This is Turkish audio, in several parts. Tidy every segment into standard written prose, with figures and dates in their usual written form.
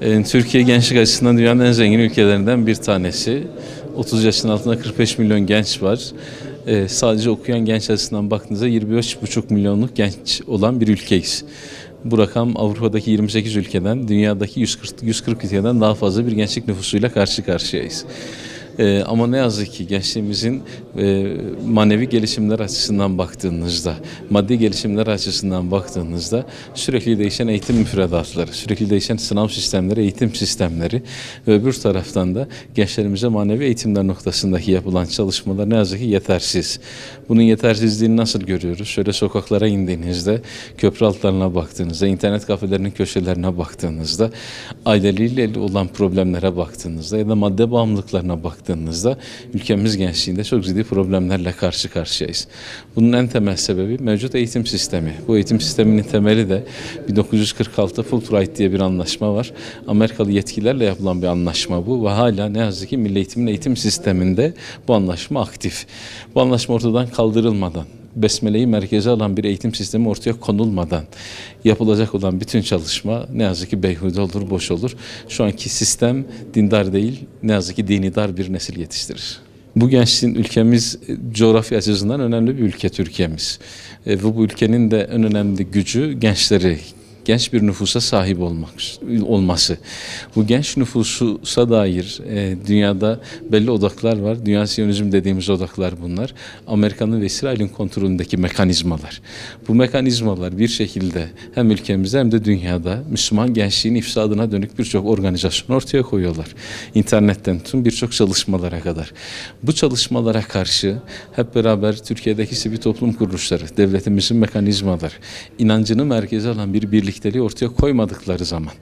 Türkiye gençlik açısından dünyanın en zengin ülkelerinden bir tanesi. 30 yaşın altında 45 milyon genç var. Sadece okuyan genç açısından baktığınızda 25,5 milyonluk genç olan bir ülkeyiz. Bu rakam Avrupa'daki 28 ülkeden, dünyadaki 140 ülkeden daha fazla bir gençlik nüfusuyla karşı karşıyayız. Ama ne yazık ki gençliğimizin manevi gelişimler açısından baktığınızda, maddi gelişimler açısından baktığınızda sürekli değişen eğitim müfredatları, sürekli değişen sınav sistemleri, eğitim sistemleri ve öbür taraftan da gençlerimize manevi eğitimler noktasındaki yapılan çalışmalar ne yazık ki yetersiz. Bunun yetersizliğini nasıl görüyoruz? Şöyle sokaklara indiğinizde, köprü altlarına baktığınızda, internet kafelerinin köşelerine baktığınızda, aileleriyle olan problemlere baktığınızda ya da madde bağımlılıklarına baktığınızda ülkemiz gençliğinde çok ciddi problemlerle karşı karşıyayız. Bunun en temel sebebi mevcut eğitim sistemi. Bu eğitim sisteminin temeli de 1946 Fulbright diye bir anlaşma var. Amerikalı yetkililerle yapılan bir anlaşma bu ve hala ne yazık ki Milli Eğitim'in eğitim sisteminde bu anlaşma aktif. Bu anlaşma ortadan kaldırılmadan, Besmele'yi merkeze alan bir eğitim sistemi ortaya konulmadan yapılacak olan bütün çalışma ne yazık ki beyhude olur, boş olur. Şu anki sistem dindar değil, ne yazık ki dinidar bir nesil yetiştirir. Bu gençliğin ülkemiz coğrafya açısından önemli bir ülke Türkiye'miz. Ve bu ülkenin de en önemli gücü gençleri, genç bir nüfusa sahip olması. Bu genç nüfusa dair dünyada belli odaklar var. Dünya Siyonizm dediğimiz odaklar bunlar. Amerika'nın ve İsrail'in kontrolündeki mekanizmalar. Bu mekanizmalar bir şekilde hem ülkemizde hem de dünyada Müslüman gençliğin ifsadına dönük birçok organizasyon ortaya koyuyorlar. İnternetten tüm birçok çalışmalara kadar. Bu çalışmalara karşı hep beraber Türkiye'deki sivil toplum kuruluşları, devletimizin mekanizmaları, inancını merkeze alan bir birlikteliği ortaya koymadıkları zaman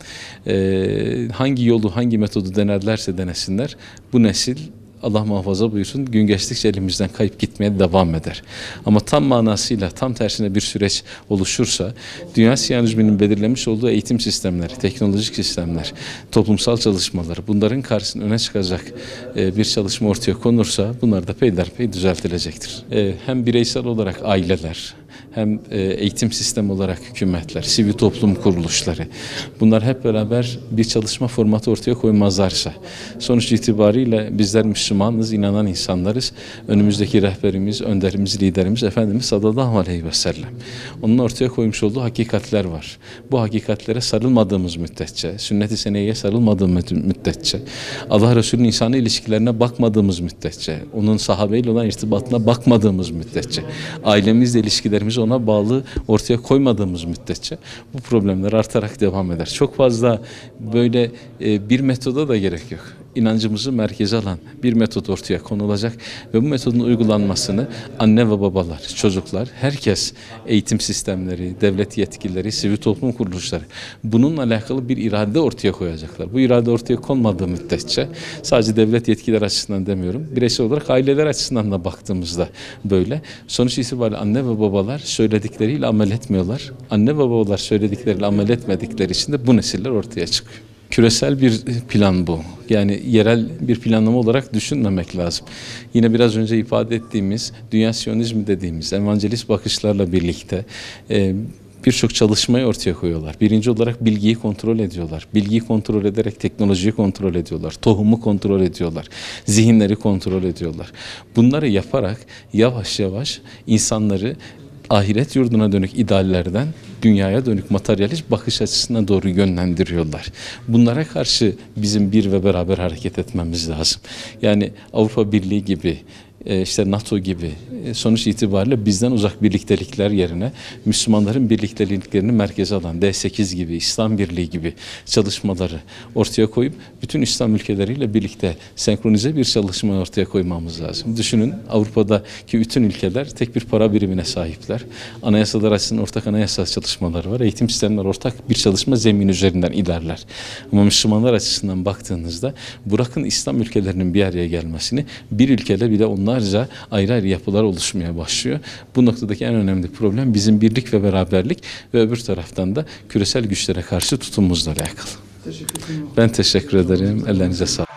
hangi yolu, hangi metodu denerlerse denesinler bu nesil Allah muhafaza buyursun gün geçtikçe elimizden kayıp gitmeye devam eder. Ama tam manasıyla tam tersine bir süreç oluşursa Dünya Siyonizminin belirlemiş olduğu eğitim sistemleri, teknolojik sistemler, toplumsal çalışmalar bunların karşısına öne çıkacak bir çalışma ortaya konursa bunlar da peyderpey düzeltilecektir. Hem bireysel olarak aileler, hem eğitim sistemi olarak hükümetler, sivil toplum kuruluşları bunlar hep beraber bir çalışma formatı ortaya koymazlarsa sonuç itibariyle bizler Müslümanız, inanan insanlarız. Önümüzdeki rehberimiz, önderimiz, liderimiz Efendimiz sallallahu aleyhi ve sellem. Onun ortaya koymuş olduğu hakikatler var. Bu hakikatlere sarılmadığımız müddetçe, sünnet-i seniyye sarılmadığımız müddetçe, Allah Resulü'nün insani ilişkilerine bakmadığımız müddetçe, onun sahabeyle olan irtibatına bakmadığımız müddetçe, ailemizle ilişkilerimizi ona bağlı ortaya koymadığımız müddetçe bu problemler artarak devam eder. Çok fazla böyle bir metoda da gerek yok. İnancımızı merkeze alan bir metot ortaya konulacak ve bu metodun uygulanmasını anne ve babalar, çocuklar, herkes, eğitim sistemleri, devlet yetkilileri, sivil toplum kuruluşları bununla alakalı bir irade ortaya koyacaklar. Bu irade ortaya konmadığı müddetçe sadece devlet yetkileri açısından demiyorum, bireysel olarak aileler açısından da baktığımızda böyle. Sonuç itibariyle anne ve babalar söyledikleriyle amel etmiyorlar. Anne ve babalar söyledikleriyle amel etmedikleri için de bu nesiller ortaya çıkıyor. Küresel bir plan bu. Yani yerel bir planlama olarak düşünmemek lazım. Yine biraz önce ifade ettiğimiz Dünya Siyonizmi dediğimiz evangelist bakışlarla birlikte birçok çalışmayı ortaya koyuyorlar. Birinci olarak bilgiyi kontrol ediyorlar. Bilgiyi kontrol ederek teknolojiyi kontrol ediyorlar. Tohumu kontrol ediyorlar. Zihinleri kontrol ediyorlar. Bunları yaparak yavaş yavaş insanları ahiret yurduna dönük ideallerden dünyaya dönük materyalist bakış açısına doğru yönlendiriyorlar. Bunlara karşı bizim bir ve beraber hareket etmemiz lazım. Yani Avrupa Birliği gibi, işte NATO gibi sonuç itibariyle bizden uzak birliktelikler yerine Müslümanların birlikteliklerini merkeze alan D8 gibi, İslam Birliği gibi çalışmaları ortaya koyup bütün İslam ülkeleriyle birlikte senkronize bir çalışma ortaya koymamız lazım. Düşünün Avrupa'daki bütün ülkeler tek bir para birimine sahipler. Anayasalar açısından ortak anayasa çalışmaları var. Eğitim sistemleri ortak bir çalışma zemini üzerinden ilerler. Ama Müslümanlar açısından baktığınızda bırakın İslam ülkelerinin bir araya gelmesini bir ülkede bile onlarca ayrı ayrı yapılar oluşmaya başlıyor. Bu noktadaki en önemli problem bizim birlik ve beraberlik ve öbür taraftan da küresel güçlere karşı tutumumuzla alakalı. Ben teşekkür ederim. Ellerinize sağlık.